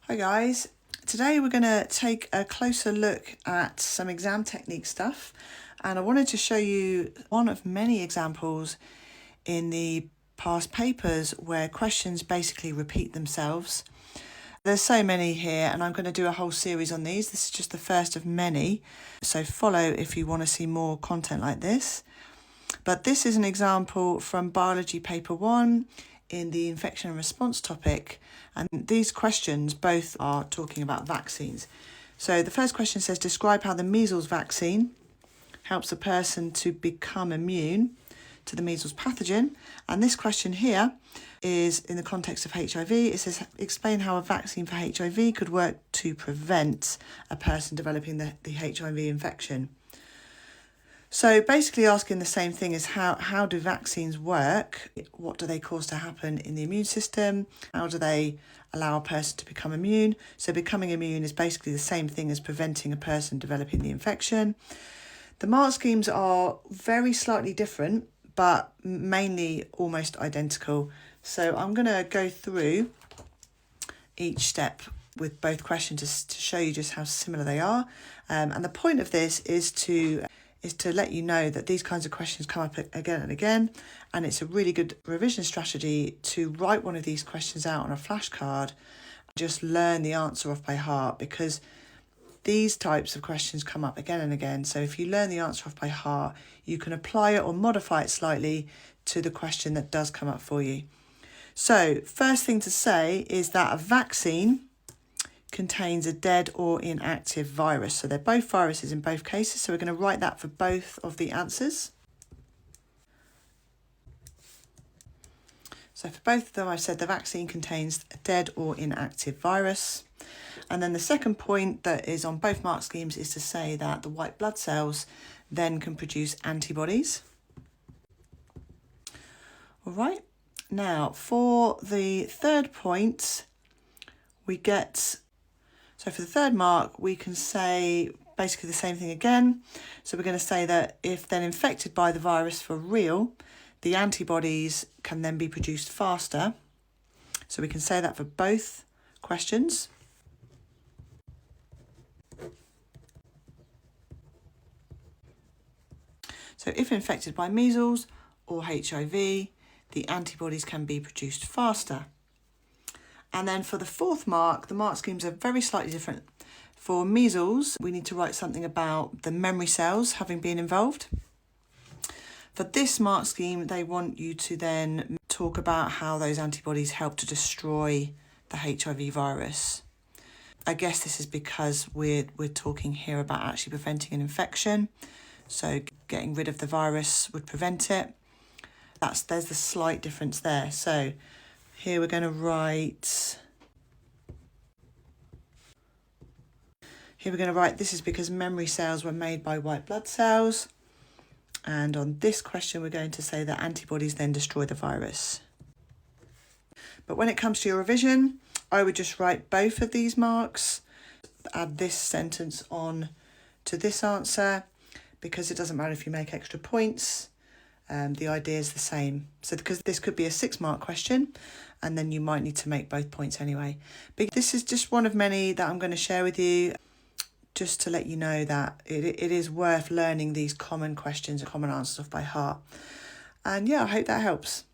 Hi guys, today we're going to take a closer look at some exam technique stuff, and I wanted to show you one of many examples in the past papers where questions basically repeat themselves. There's so many here and I'm going to do a whole series on these. This is just the first of many, so follow if you want to see more content like this. But this is an example from Biology Paper 1 in the infection and response topic, and these questions both are talking about vaccines. So the first question says, describe how the measles vaccine helps a person to become immune to the measles pathogen. And this question here is in the context of HIV. It says, explain how a vaccine for HIV could work to prevent a person developing the HIV infection. So basically asking the same thing as how do vaccines work? What do they cause to happen in the immune system? How do they allow a person to become immune? So becoming immune is basically the same thing as preventing a person developing the infection. The mark schemes are very slightly different, but mainly almost identical. So I'm going to go through each step with both questions to show you just how similar they are. And the point of this is to let you know that these kinds of questions come up again and again, and it's a really good revision strategy to write one of these questions out on a flashcard and just learn the answer off by heart, because these types of questions come up again and again. So if you learn the answer off by heart, you can apply it or modify it slightly to the question that does come up for you. So first thing to say is that a vaccine contains a dead or inactive virus. So they're both viruses in both cases. So we're going to write that for both of the answers. So for both of them, I've said the vaccine contains a dead or inactive virus. And then the second point that is on both mark schemes is to say that the white blood cells then can produce antibodies. All right. Now for the third point, so for the third mark, we can say basically the same thing again. So we're going to say that if then infected by the virus for real, the antibodies can then be produced faster. So we can say that for both questions. So if infected by measles or HIV, the antibodies can be produced faster. And then for the fourth mark, the mark schemes are very slightly different. For measles, we need to write something about the memory cells having been involved. For this mark scheme, they want you to then talk about how those antibodies help to destroy the HIV virus. I guess this is because we're talking here about actually preventing an infection. So getting rid of the virus would prevent it. There's the slight difference there. So here we're going to write, this is because memory cells were made by white blood cells. And on this question, we're going to say that antibodies then destroy the virus. But when it comes to your revision, I would just write both of these marks, add this sentence on to this answer, because it doesn't matter if you make extra points. The idea is the same. So because this could be a 6-mark question, and then you might need to make both points anyway. But this is just one of many that I'm going to share with you, just to let you know that it is worth learning these common questions and common answers off by heart. And yeah, I hope that helps.